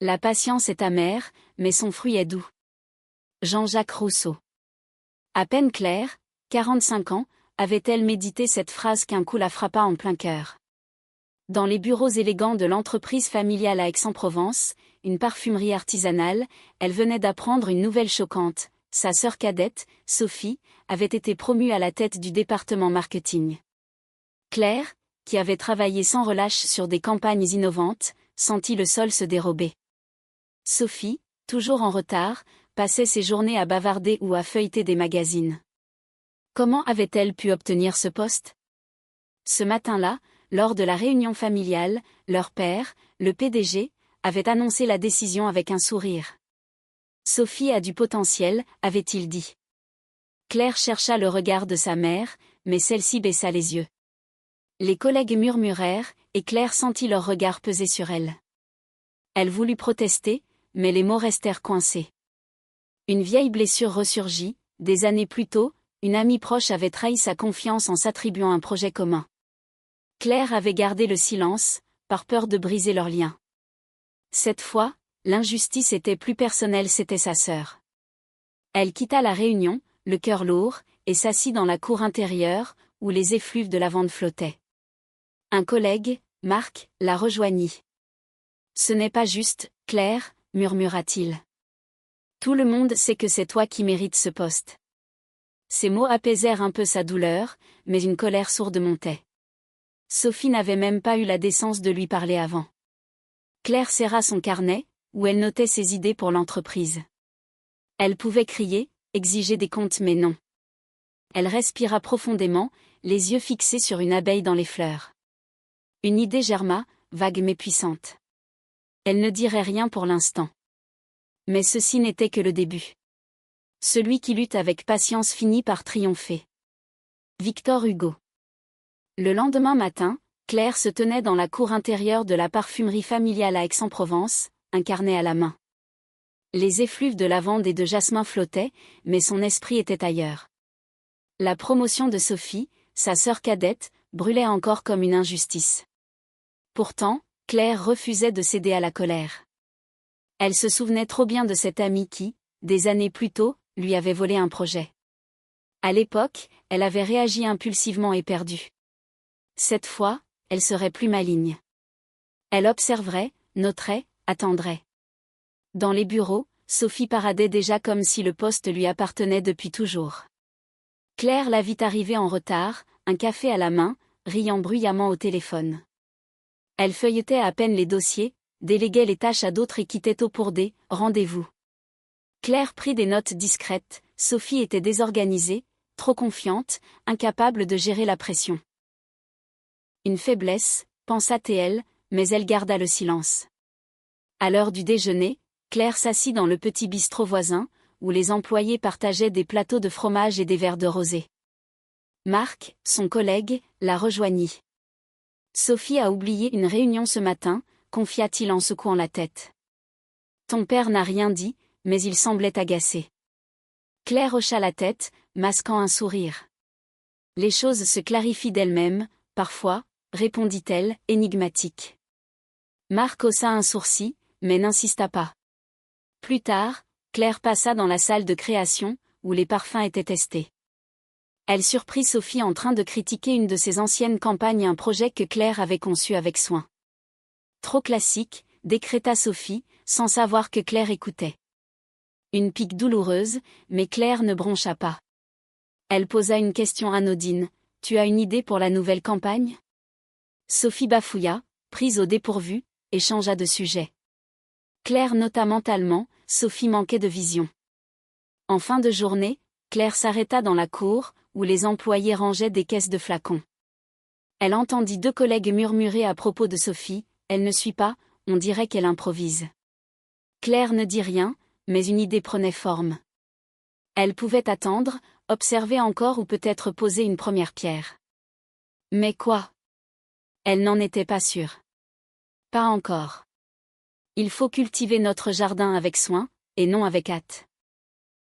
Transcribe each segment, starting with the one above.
La patience est amère, mais son fruit est doux. Jean-Jacques Rousseau. À peine Claire, 45 ans, avait-elle médité cette phrase qu'un coup la frappa en plein cœur. Dans les bureaux élégants de l'entreprise familiale à Aix-en-Provence, une parfumerie artisanale, elle venait d'apprendre une nouvelle choquante. Sa sœur cadette, Sophie, avait été promue à la tête du département marketing. Claire, qui avait travaillé sans relâche sur des campagnes innovantes, sentit le sol se dérober. Sophie, toujours en retard, passait ses journées à bavarder ou à feuilleter des magazines. Comment avait-elle pu obtenir ce poste? Ce matin-là, lors de la réunion familiale, leur père, le PDG, avait annoncé la décision avec un sourire. Sophie a du potentiel, avait-il dit. Claire chercha le regard de sa mère, mais celle-ci baissa les yeux. Les collègues murmurèrent, et Claire sentit leur regard peser sur elle. Elle voulut protester, mais les mots restèrent coincés. Une vieille blessure ressurgit. Des années plus tôt, une amie proche avait trahi sa confiance en s'attribuant un projet commun. Claire avait gardé le silence, par peur de briser leur lien. Cette fois, l'injustice était plus personnelle, c'était sa sœur. Elle quitta la réunion, le cœur lourd, et s'assit dans la cour intérieure, où les effluves de lavande flottaient. Un collègue, Marc, la rejoignit. « Ce n'est pas juste, Claire, » murmura-t-il. « Tout le monde sait que c'est toi qui mérites ce poste. » Ces mots apaisèrent un peu sa douleur, mais une colère sourde montait. Sophie n'avait même pas eu la décence de lui parler avant. Claire serra son carnet, où elle notait ses idées pour l'entreprise. Elle pouvait crier, exiger des comptes, mais non. Elle respira profondément, les yeux fixés sur une abeille dans les fleurs. Une idée germa, vague mais puissante. Elle ne dirait rien pour l'instant. Mais ceci n'était que le début. Celui qui lutte avec patience finit par triompher. Victor Hugo. Le lendemain matin, Claire se tenait dans la cour intérieure de la parfumerie familiale à Aix-en-Provence, un carnet à la main. Les effluves de lavande et de jasmin flottaient, mais son esprit était ailleurs. La promotion de Sophie, sa sœur cadette, brûlait encore comme une injustice. Pourtant, Claire refusait de céder à la colère. Elle se souvenait trop bien de cette amie qui, des années plus tôt, lui avait volé un projet. À l'époque, elle avait réagi impulsivement et perdue. Cette fois, elle serait plus maligne. Elle observerait, noterait, attendrait. Dans les bureaux, Sophie paradait déjà comme si le poste lui appartenait depuis toujours. Claire la vit arriver en retard, un café à la main, riant bruyamment au téléphone. Elle feuilletait à peine les dossiers, déléguait les tâches à d'autres et quittait tôt pour des « rendez-vous ». Claire prit des notes discrètes. Sophie était désorganisée, trop confiante, incapable de gérer la pression. Une faiblesse, pensa-t-elle, mais elle garda le silence. À l'heure du déjeuner, Claire s'assit dans le petit bistrot voisin, où les employés partageaient des plateaux de fromage et des verres de rosé. Marc, son collègue, la rejoignit. « Sophie a oublié une réunion ce matin », confia-t-il en secouant la tête. « Ton père n'a rien dit, mais il semblait agacé. » Claire hocha la tête, masquant un sourire. « Les choses se clarifient d'elles-mêmes, parfois, » répondit-elle, énigmatique. Marc haussa un sourcil, mais n'insista pas. Plus tard, Claire passa dans la salle de création, où les parfums étaient testés. Elle surprit Sophie en train de critiquer une de ses anciennes campagnes, un projet que Claire avait conçu avec soin. Trop classique, décréta Sophie, sans savoir que Claire écoutait. Une pique douloureuse, mais Claire ne broncha pas. Elle posa une question anodine. « Tu as une idée pour la nouvelle campagne ?» Sophie bafouilla, prise au dépourvu, et changea de sujet. Claire nota mentalement, Sophie manquait de vision. En fin de journée, Claire s'arrêta dans la cour, où les employés rangeaient des caisses de flacons. Elle entendit deux collègues murmurer à propos de Sophie, « Elle ne suit pas, on dirait qu'elle improvise. » Claire ne dit rien, mais une idée prenait forme. Elle pouvait attendre, observer encore ou peut-être poser une première pierre. Mais quoi? Elle n'en était pas sûre. Pas encore. Il faut cultiver notre jardin avec soin, et non avec hâte.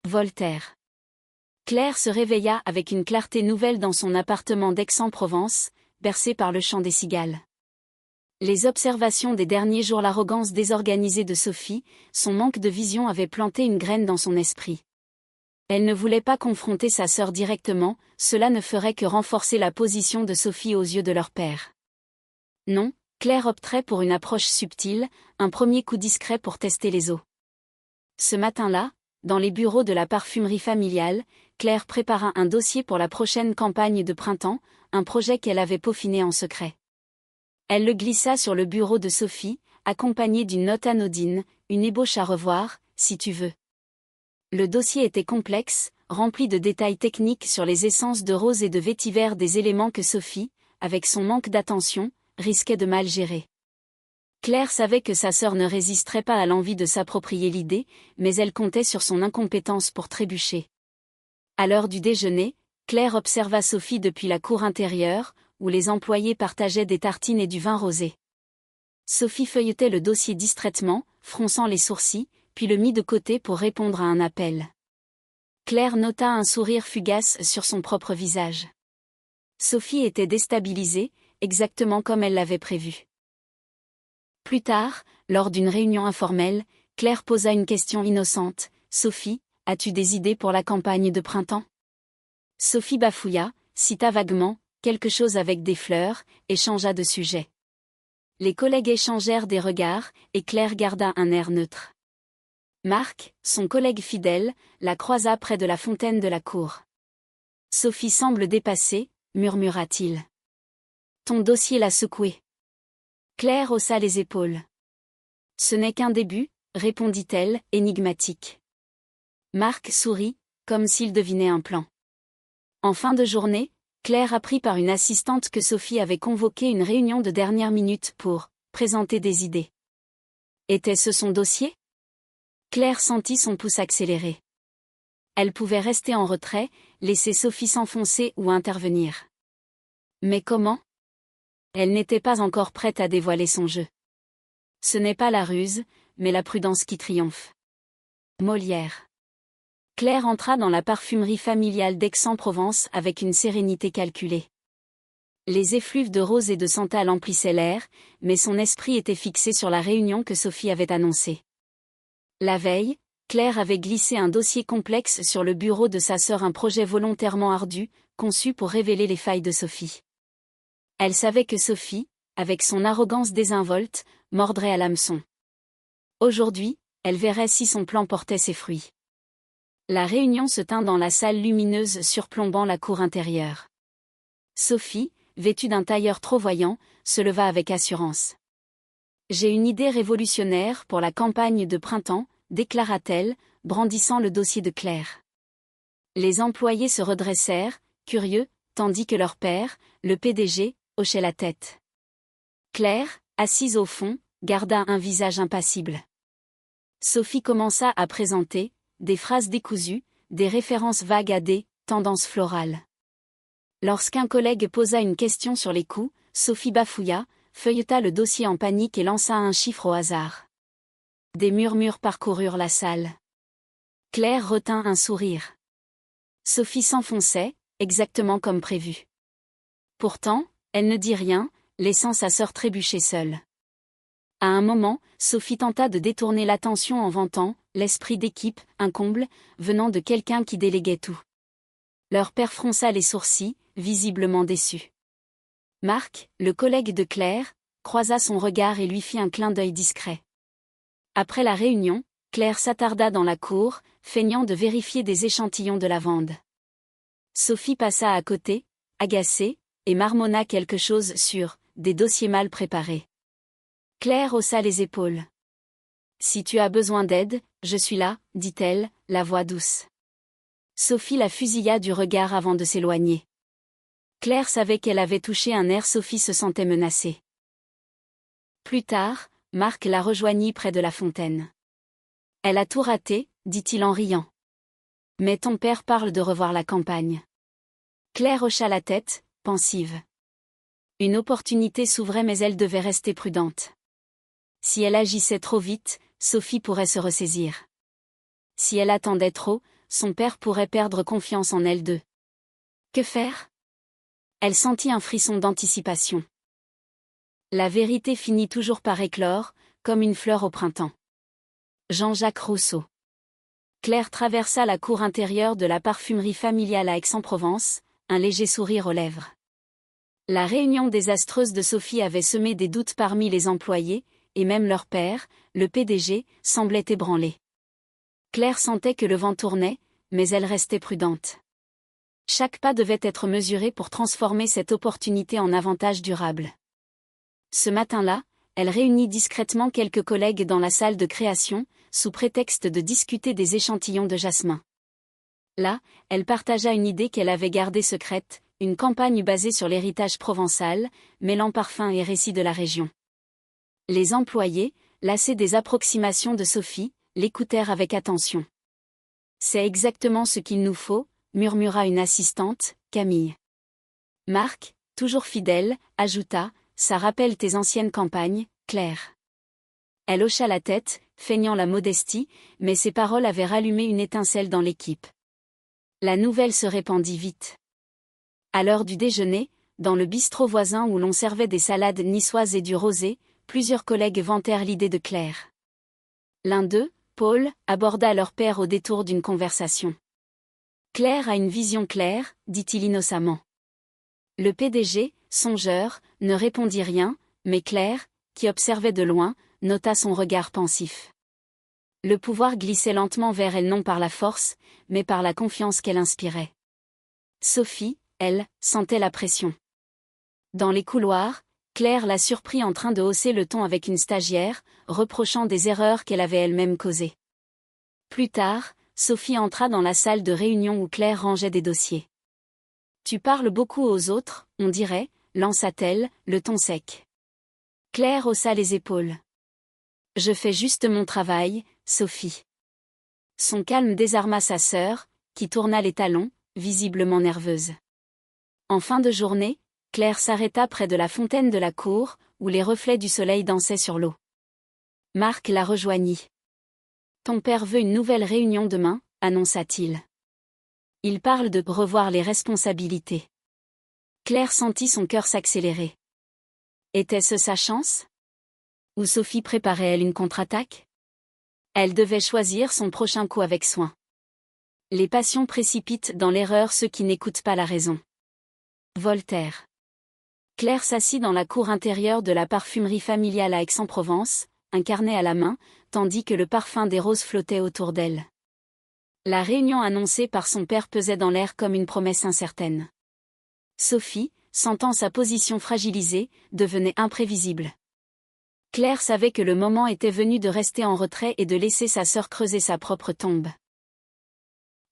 Voltaire. Claire se réveilla avec une clarté nouvelle dans son appartement d'Aix-en-Provence, bercé par le chant des cigales. Les observations des derniers jours, l'arrogance désorganisée de Sophie, son manque de vision avait planté une graine dans son esprit. Elle ne voulait pas confronter sa sœur directement, cela ne ferait que renforcer la position de Sophie aux yeux de leur père. Non, Claire opterait pour une approche subtile, un premier coup discret pour tester les eaux. Ce matin-là, dans les bureaux de la parfumerie familiale, Claire prépara un dossier pour la prochaine campagne de printemps, un projet qu'elle avait peaufiné en secret. Elle le glissa sur le bureau de Sophie, accompagnée d'une note anodine, une ébauche à revoir, si tu veux. Le dossier était complexe, rempli de détails techniques sur les essences de rose et de vétiver, des éléments que Sophie, avec son manque d'attention, risquait de mal gérer. Claire savait que sa sœur ne résisterait pas à l'envie de s'approprier l'idée, mais elle comptait sur son incompétence pour trébucher. À l'heure du déjeuner, Claire observa Sophie depuis la cour intérieure, où les employés partageaient des tartines et du vin rosé. Sophie feuilletait le dossier distraitement, fronçant les sourcils, puis le mit de côté pour répondre à un appel. Claire nota un sourire fugace sur son propre visage. Sophie était déstabilisée, exactement comme elle l'avait prévu. Plus tard, lors d'une réunion informelle, Claire posa une question innocente. « Sophie, as-tu des idées pour la campagne de printemps ?» Sophie bafouilla, cita vaguement, quelque chose avec des fleurs, et changea de sujet. Les collègues échangèrent des regards, et Claire garda un air neutre. Marc, son collègue fidèle, la croisa près de la fontaine de la cour. « Sophie semble dépassée, murmura-t-il. Ton dossier l'a secouée. » Claire haussa les épaules. « Ce n'est qu'un début, répondit-elle, énigmatique. » Marc sourit, comme s'il devinait un plan. En fin de journée, Claire apprit par une assistante que Sophie avait convoqué une réunion de dernière minute pour présenter des idées. Était-ce son dossier ? Claire sentit son pouce accélérer. Elle pouvait rester en retrait, laisser Sophie s'enfoncer ou intervenir. Mais comment ? Elle n'était pas encore prête à dévoiler son jeu. Ce n'est pas la ruse, mais la prudence qui triomphe. Molière. Claire entra dans la parfumerie familiale d'Aix-en-Provence avec une sérénité calculée. Les effluves de rose et de santal emplissaient l'air, mais son esprit était fixé sur la réunion que Sophie avait annoncée. La veille, Claire avait glissé un dossier complexe sur le bureau de sa sœur, un projet volontairement ardu, conçu pour révéler les failles de Sophie. Elle savait que Sophie, avec son arrogance désinvolte, mordrait à l'hameçon. Aujourd'hui, elle verrait si son plan portait ses fruits. La réunion se tint dans la salle lumineuse surplombant la cour intérieure. Sophie, vêtue d'un tailleur trop voyant, se leva avec assurance. « J'ai une idée révolutionnaire pour la campagne de printemps », déclara-t-elle, brandissant le dossier de Claire. Les employés se redressèrent, curieux, tandis que leur père, le PDG, hochait la tête. Claire, assise au fond, garda un visage impassible. Sophie commença à présenter des phrases décousues, des références vagues à des tendances florales. Lorsqu'un collègue posa une question sur les coûts, Sophie bafouilla, feuilleta le dossier en panique et lança un chiffre au hasard. Des murmures parcoururent la salle. Claire retint un sourire. Sophie s'enfonçait, exactement comme prévu. Pourtant, elle ne dit rien, laissant sa sœur trébucher seule. À un moment, Sophie tenta de détourner l'attention en vantant « l'esprit d'équipe », un comble, venant de quelqu'un qui déléguait tout. Leur père fronça les sourcils, visiblement déçu. Marc, le collègue de Claire, croisa son regard et lui fit un clin d'œil discret. Après la réunion, Claire s'attarda dans la cour, feignant de vérifier des échantillons de lavande. Sophie passa à côté, agacée, et marmonna quelque chose sur des dossiers mal préparés. Claire haussa les épaules. « Si tu as besoin d'aide, je suis là, » dit-elle, la voix douce. Sophie la fusilla du regard avant de s'éloigner. Claire savait qu'elle avait touché un nerf. Sophie se sentait menacée. Plus tard, Marc la rejoignit près de la fontaine. « Elle a tout raté, » dit-il en riant. « Mais ton père parle de revoir la campagne. » Claire hocha la tête, pensive. Une opportunité s'ouvrait mais elle devait rester prudente. Si elle agissait trop vite, Sophie pourrait se ressaisir. Si elle attendait trop, son père pourrait perdre confiance en elle d'eux. Que faire ? Elle sentit un frisson d'anticipation. La vérité finit toujours par éclore, comme une fleur au printemps. Jean-Jacques Rousseau. Claire traversa la cour intérieure de la parfumerie familiale à Aix-en-Provence, un léger sourire aux lèvres. La réunion désastreuse de Sophie avait semé des doutes parmi les employés, et même leur père, le PDG, semblait ébranlé. Claire sentait que le vent tournait, mais elle restait prudente. Chaque pas devait être mesuré pour transformer cette opportunité en avantage durable. Ce matin-là, elle réunit discrètement quelques collègues dans la salle de création, sous prétexte de discuter des échantillons de jasmin. Là, elle partagea une idée qu'elle avait gardée secrète, une campagne basée sur l'héritage provençal, mêlant parfums et récits de la région. Les employés, lassés des approximations de Sophie, l'écoutèrent avec attention. « C'est exactement ce qu'il nous faut », murmura une assistante, Camille. Marc, toujours fidèle, ajouta, « Ça rappelle tes anciennes campagnes, Claire. » Elle hocha la tête, feignant la modestie, mais ses paroles avaient rallumé une étincelle dans l'équipe. La nouvelle se répandit vite. À l'heure du déjeuner, dans le bistrot voisin où l'on servait des salades niçoises et du rosé, plusieurs collègues vantèrent l'idée de Claire. L'un d'eux, Paul, aborda leur père au détour d'une conversation. « Claire a une vision claire, dit-il innocemment. » Le PDG, songeur, ne répondit rien, mais Claire, qui observait de loin, nota son regard pensif. Le pouvoir glissait lentement vers elle non par la force, mais par la confiance qu'elle inspirait. Sophie, elle, sentait la pression. Dans les couloirs, Claire la surprit en train de hausser le ton avec une stagiaire, reprochant des erreurs qu'elle avait elle-même causées. Plus tard, Sophie entra dans la salle de réunion où Claire rangeait des dossiers. « Tu parles beaucoup aux autres, on dirait », lança-t-elle, le ton sec. Claire haussa les épaules. « Je fais juste mon travail, Sophie. » Son calme désarma sa sœur, qui tourna les talons, visiblement nerveuse. En fin de journée, Claire s'arrêta près de la fontaine de la cour, où les reflets du soleil dansaient sur l'eau. Marc la rejoignit. « Ton père veut une nouvelle réunion demain, » annonça-t-il. « Il parle de revoir les responsabilités. » Claire sentit son cœur s'accélérer. Était-ce sa chance? Ou Sophie préparait-elle une contre-attaque? Elle devait choisir son prochain coup avec soin. Les passions précipitent dans l'erreur ceux qui n'écoutent pas la raison. Voltaire. Claire s'assit dans la cour intérieure de la parfumerie familiale à Aix-en-Provence, un carnet à la main, tandis que le parfum des roses flottait autour d'elle. La réunion annoncée par son père pesait dans l'air comme une promesse incertaine. Sophie, sentant sa position fragilisée, devenait imprévisible. Claire savait que le moment était venu de rester en retrait et de laisser sa sœur creuser sa propre tombe.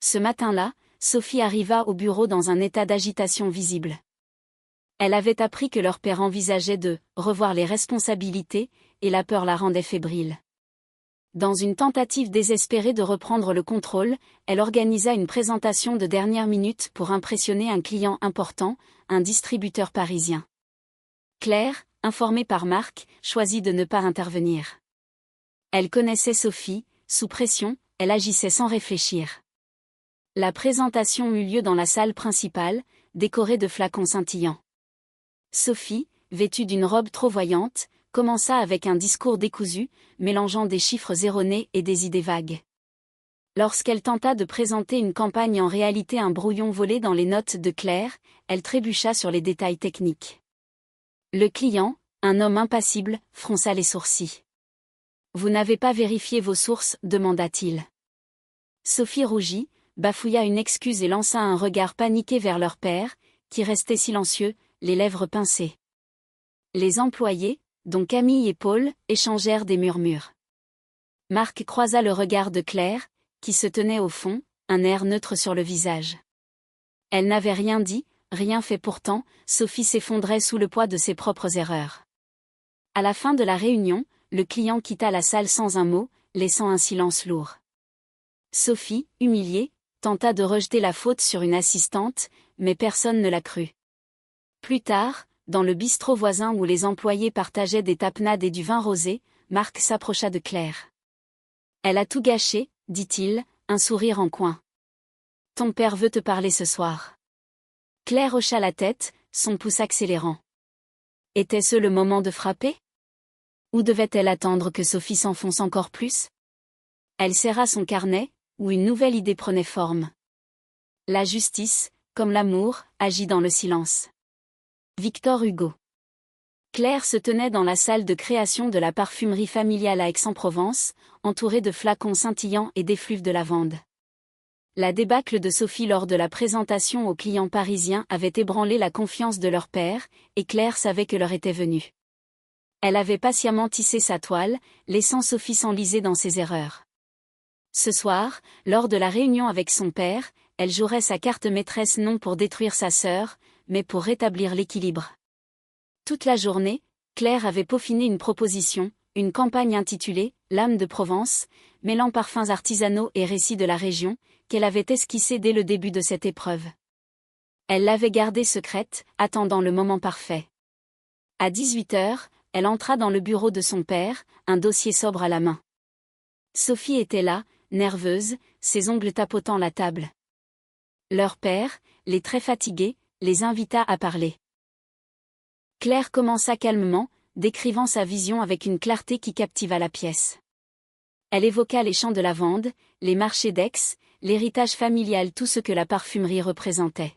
Ce matin-là, Sophie arriva au bureau dans un état d'agitation visible. Elle avait appris que leur père envisageait de revoir les responsabilités, et la peur la rendait fébrile. Dans une tentative désespérée de reprendre le contrôle, elle organisa une présentation de dernière minute pour impressionner un client important, un distributeur parisien. Claire, informée par Marc, choisit de ne pas intervenir. Elle connaissait Sophie, sous pression, elle agissait sans réfléchir. La présentation eut lieu dans la salle principale, décorée de flacons scintillants. Sophie, vêtue d'une robe trop voyante, commença avec un discours décousu, mélangeant des chiffres erronés et des idées vagues. Lorsqu'elle tenta de présenter une campagne en réalité un brouillon volé dans les notes de Claire, elle trébucha sur les détails techniques. Le client, un homme impassible, fronça les sourcils. « Vous n'avez pas vérifié vos sources ?» demanda-t-il. Sophie rougit, bafouilla une excuse et lança un regard paniqué vers leur père, qui restait silencieux, les lèvres pincées. Les employés, dont Camille et Paul, échangèrent des murmures. Marc croisa le regard de Claire, qui se tenait au fond, un air neutre sur le visage. Elle n'avait rien dit, rien fait pourtant, Sophie s'effondrait sous le poids de ses propres erreurs. À la fin de la réunion, le client quitta la salle sans un mot, laissant un silence lourd. Sophie, humiliée, tenta de rejeter la faute sur une assistante, mais personne ne la crut. Plus tard, dans le bistrot voisin où les employés partageaient des tapenades et du vin rosé, Marc s'approcha de Claire. « Elle a tout gâché, » dit-il, un sourire en coin. « Ton père veut te parler ce soir. » Claire hocha la tête, son pouce accélérant. Était-ce le moment de frapper? Ou devait-elle attendre que Sophie s'enfonce encore plus? Elle serra son carnet, où une nouvelle idée prenait forme. La justice, comme l'amour, agit dans le silence. Victor Hugo. Claire se tenait dans la salle de création de la parfumerie familiale à Aix-en-Provence, entourée de flacons scintillants et d'effluves de lavande. La débâcle de Sophie lors de la présentation aux clients parisiens avait ébranlé la confiance de leur père, et Claire savait que l'heure était venue. Elle avait patiemment tissé sa toile, laissant Sophie s'enliser dans ses erreurs. Ce soir, lors de la réunion avec son père, elle jouerait sa carte maîtresse non pour détruire sa sœur, mais pour rétablir l'équilibre. Toute la journée, Claire avait peaufiné une proposition, une campagne intitulée « L'âme de Provence », mêlant parfums artisanaux et récits de la région, qu'elle avait esquissée dès le début de cette épreuve. Elle l'avait gardée secrète, attendant le moment parfait. À 18h, elle entra dans le bureau de son père, un dossier sobre à la main. Sophie était là, nerveuse, ses ongles tapotant la table. Leur père, les très fatigué, les invita à parler. Claire commença calmement, décrivant sa vision avec une clarté qui captiva la pièce. Elle évoqua les champs de lavande, les marchés d'Aix, l'héritage familial, tout ce que la parfumerie représentait.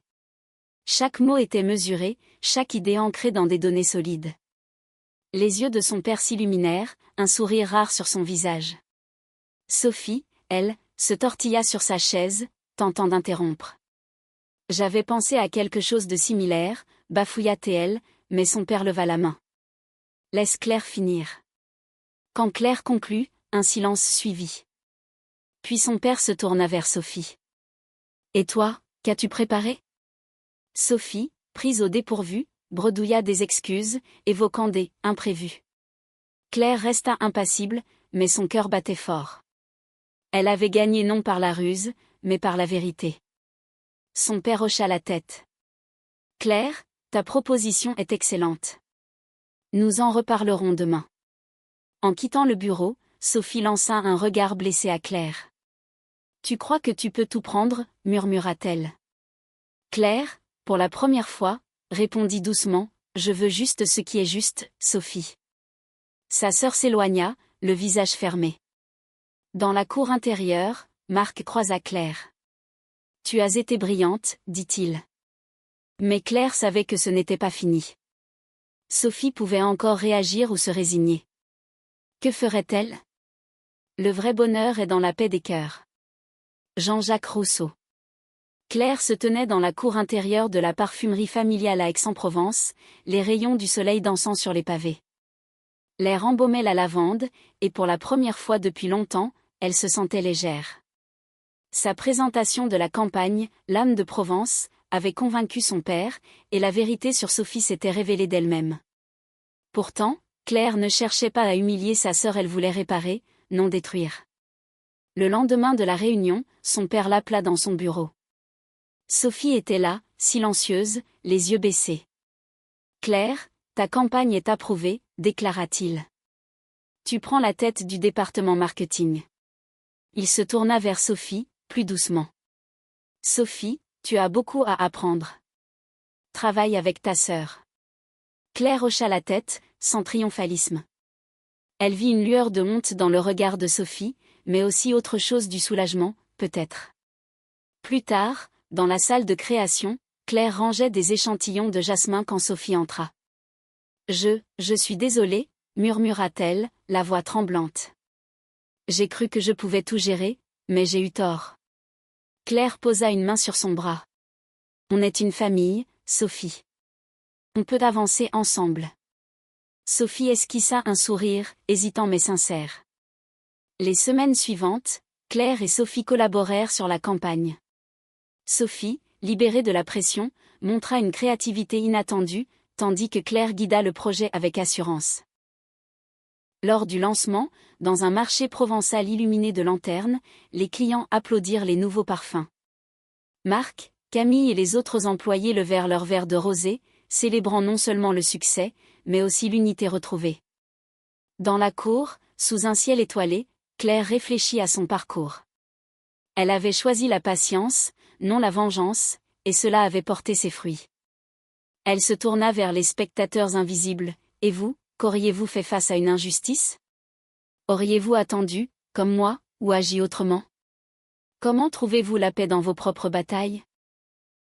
Chaque mot était mesuré, chaque idée ancrée dans des données solides. Les yeux de son père s'illuminèrent, un sourire rare sur son visage. Sophie, elle, se tortilla sur sa chaise, tentant d'interrompre. « J'avais pensé à quelque chose de similaire », bafouilla-t-elle, mais son père leva la main. « Laisse Claire finir. » Quand Claire conclut, un silence suivit. Puis son père se tourna vers Sophie. « Et toi, qu'as-tu préparé ?» Sophie, prise au dépourvu, bredouilla des excuses, évoquant des « imprévus ». Claire resta impassible, mais son cœur battait fort. Elle avait gagné non par la ruse, mais par la vérité. Son père hocha la tête. « Claire, ta proposition est excellente. Nous en reparlerons demain. » En quittant le bureau, Sophie lança un regard blessé à Claire. « Tu crois que tu peux tout prendre ?» murmura-t-elle. Claire, pour la première fois, répondit doucement, « Je veux juste ce qui est juste, Sophie. » Sa sœur s'éloigna, le visage fermé. Dans la cour intérieure, Marc croisa Claire. « Tu as été brillante, dit-il. » Mais Claire savait que ce n'était pas fini. Sophie pouvait encore réagir ou se résigner. Que ferait-elle? Le vrai bonheur est dans la paix des cœurs. Jean-Jacques Rousseau. Claire se tenait dans la cour intérieure de la parfumerie familiale à Aix-en-Provence, les rayons du soleil dansant sur les pavés. L'air embaumait la lavande, et pour la première fois depuis longtemps, elle se sentait légère. Sa présentation de la campagne, L'âme de Provence, avait convaincu son père, et la vérité sur Sophie s'était révélée d'elle-même. Pourtant, Claire ne cherchait pas à humilier sa sœur, elle voulait réparer, non détruire. Le lendemain de la réunion, son père l'appela dans son bureau. Sophie était là, silencieuse, les yeux baissés. « Claire, ta campagne est approuvée, déclara-t-il. Tu prends la tête du département marketing. » Il se tourna vers Sophie, plus doucement. « Sophie, tu as beaucoup à apprendre. Travaille avec ta sœur. » Claire hocha la tête, sans triomphalisme. Elle vit une lueur de honte dans le regard de Sophie, mais aussi autre chose, du soulagement, peut-être. Plus tard, dans la salle de création, Claire rangeait des échantillons de jasmin quand Sophie entra. « Je suis désolée, » murmura-t-elle, la voix tremblante. « J'ai cru que je pouvais tout gérer, mais j'ai eu tort. » Claire posa une main sur son bras. « On est une famille, Sophie. On peut avancer ensemble. » Sophie esquissa un sourire, hésitant mais sincère. Les semaines suivantes, Claire et Sophie collaborèrent sur la campagne. Sophie, libérée de la pression, montra une créativité inattendue, tandis que Claire guida le projet avec assurance. Lors du lancement, dans un marché provençal illuminé de lanternes, les clients applaudirent les nouveaux parfums. Marc, Camille et les autres employés levèrent leurs verres de rosé, célébrant non seulement le succès, mais aussi l'unité retrouvée. Dans la cour, sous un ciel étoilé, Claire réfléchit à son parcours. Elle avait choisi la patience, non la vengeance, et cela avait porté ses fruits. Elle se tourna vers les spectateurs invisibles. Et vous, qu'auriez-vous fait face à une injustice? Auriez-vous attendu, comme moi, ou agi autrement? Comment trouvez-vous la paix dans vos propres batailles?